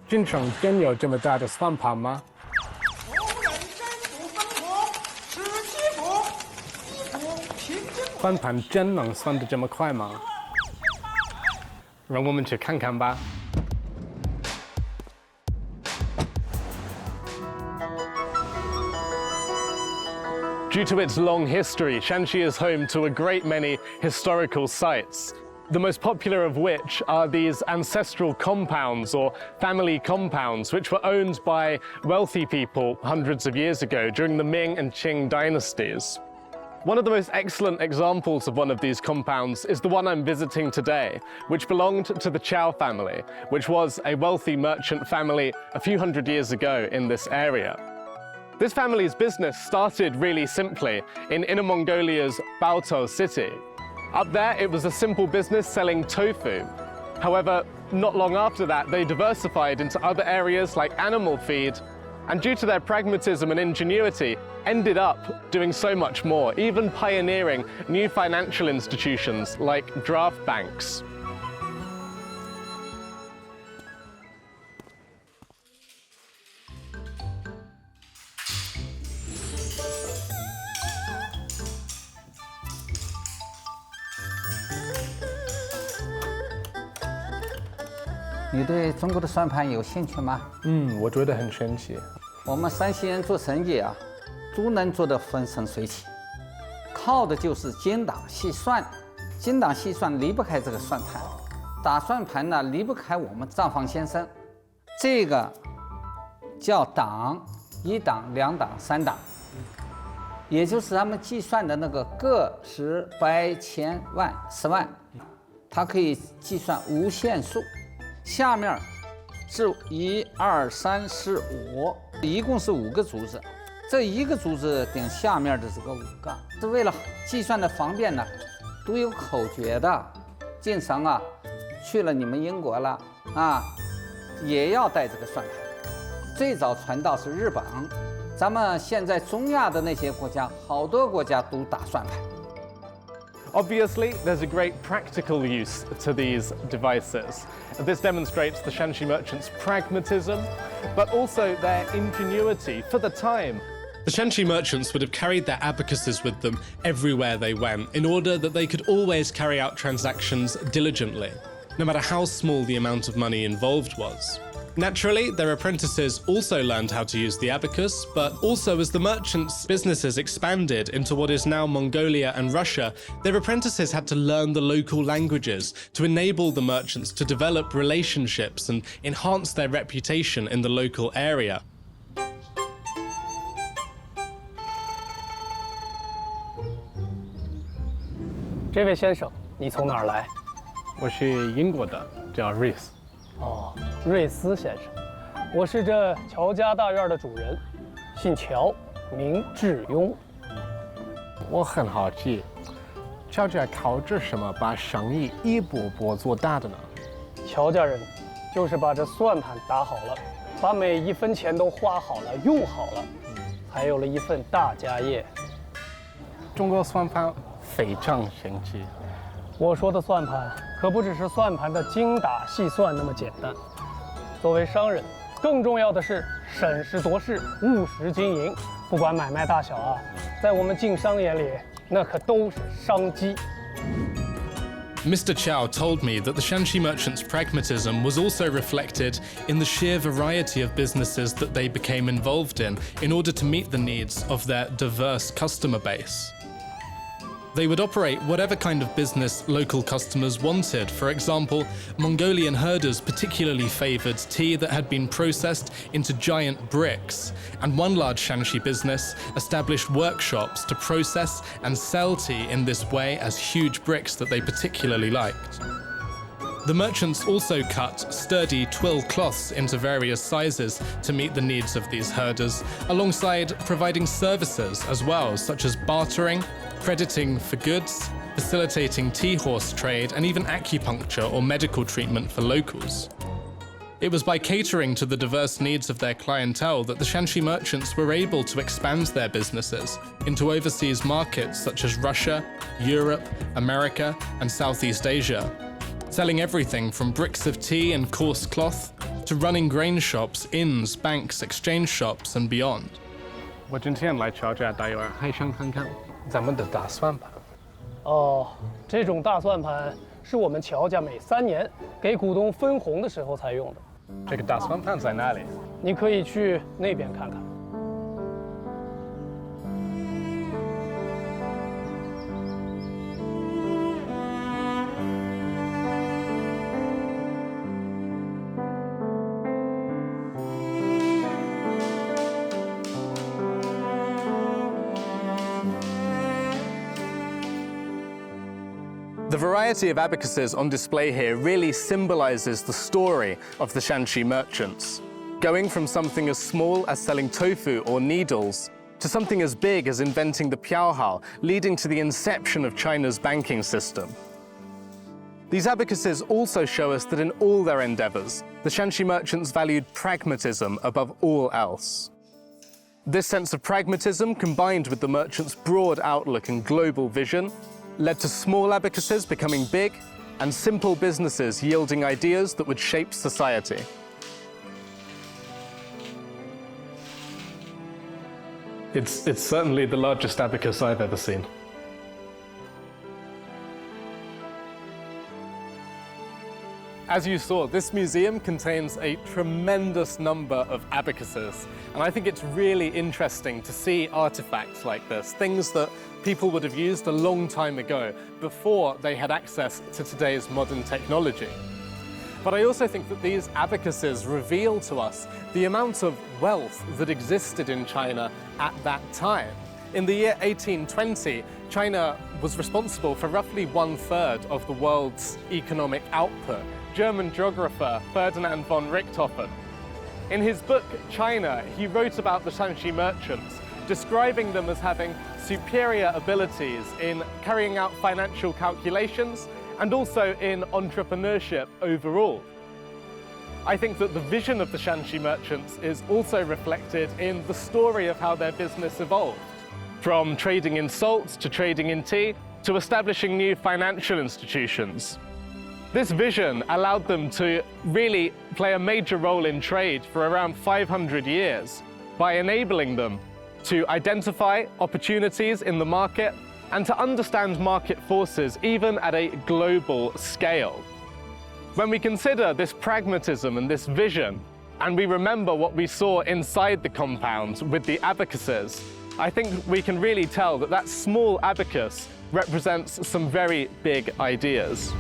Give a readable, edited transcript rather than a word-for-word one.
京城真有这么大的算盘吗？算盘真能算得这么快吗？让我们去看看吧。Due to its long history, Shanxi is home to a great many historical sites, the most popular of which are these ancestral compounds or family compounds, which were owned by wealthy people hundreds of years ago during the Ming and Qing dynasties. One of the most excellent examples of one of these compounds is the one I'm visiting today, which belonged to the Chow family, which was a wealthy merchant family a few hundred years ago in this area. This family's business started really simply in Inner Mongolia's Baotou city. Up there, it was a simple business selling tofu. However, not long after that, they diversified into other areas like animal feed, and due to their pragmatism and ingenuity, ended up doing so much more, even pioneering new financial institutions like draft banks. 你对中国的算盘有兴趣吗？我觉得很神奇。我们山西人做生意啊，都能做得风生水起，靠的就是精打细算。精打细算离不开这个算盘，打算盘呢离不开我们账房先生。这个叫档，1档、2档、3档，也就是他们计算的那个个、十、百、千、万、10万，它可以计算无限数。下面是1、2、3、4、5，一共是5个竹子，这一个竹子顶下面的这个5个，是为了计算的方便呢，都有口诀的。经常啊，去了你们英国了啊，也要带这个算盘。最早传到是日本，咱们现在中亚的那些国家，好多国家都打算盘。Obviously, there's a great practical use to these devices. This demonstrates the Shanxi merchants' pragmatism, but also their ingenuity for the time. The Shanxi merchants would have carried their abacuses with them everywhere they went in order that they could always carry out transactions diligently, no matter how small the amount of money involved was. Naturally, their apprentices also learned how to use the abacus, but also as the merchants' businesses expanded into what is now Mongolia and Russia, their apprentices had to learn the local languages to enable the merchants to develop relationships and enhance their reputation in the local area. 这位先生，你从哪儿来？我是英国的，叫 Reese。哦，瑞斯先生，我是这乔家大院的主人，姓乔，名志庸。我很好奇，乔家靠着什么把生意一步步做大的呢？乔家人就是把这算盘打好了，把每一分钱都花好了、用好了，才有了一份大家业。中国算盘非常神奇。我说的算盘可不只是算盘的精打细算那么简单。作为商人，更重要的是审时度势、务实经营。不管买卖大小啊，在我们晋商眼里，那可都是商机。Mr. Chow told me that the Shanxi merchants' pragmatism was also reflected in the sheer variety of businesses that they became involved in order to meet the needs of their diverse customer base. They would operate whatever kind of business local customers wanted. For example, Mongolian herders particularly favored tea that had been processed into giant bricks, and one large Shanxi business established workshops to process and sell tea in this way as huge bricks that they particularly liked. The merchants also cut sturdy twill cloths into various sizes to meet the needs of these herders, alongside providing services as well, such as bartering, crediting for goods, facilitating tea horse trade, and even acupuncture or medical treatment for locals. It was by catering to the diverse needs of their clientele that the Shanxi merchants were able to expand their businesses into overseas markets such as Russia, Europe, America, and Southeast Asia, selling everything from bricks of tea and coarse cloth to running grain shops, inns, banks, exchange shops, and beyond. 我今天来乔家大院，还想看看咱们的大算盘。哦，这种大算盘是我们乔家每3年给股东分红的时候才用的。这个大算盘在哪里？你可以去那边看看。The variety of abacuses on display here really symbolizes the story of the Shanxi merchants, going from something as small as selling tofu or needles to something as big as inventing the piaohao, leading to the inception of China's banking system. These abacuses also show us that in all their endeavors, the Shanxi merchants valued pragmatism above all else. This sense of pragmatism, combined with the merchants' broad outlook and global vision, led to small abacuses becoming big and simple businesses yielding ideas that would shape society. It's certainly the largest abacus I've ever seen. As you saw, this museum contains a tremendous number of abacuses, and I think it's really interesting to see artifacts like this, things that people would have used a long time ago, before they had access to today's modern technology. But I also think that these abacuses reveal to us the amount of wealth that existed in China at that time. In the year 1820, China was responsible for roughly 1/3 of the world's economic output. German geographer Ferdinand von Richthofen, in his book China, he wrote about the Shanxi merchants, describing them as having superior abilities in carrying out financial calculations and also in entrepreneurship overall. I think that the vision of the Shanxi merchants is also reflected in the story of how their business evolved, from trading in salt to trading in tea to establishing new financial institutions. This vision allowed them to really play a major role in trade for around 500 years by enabling them to identify opportunities in the market and to understand market forces even at a global scale. When we consider this pragmatism and this vision, and we remember what we saw inside the compound with the abacuses, I think we can really tell that that small abacus represents some very big ideas.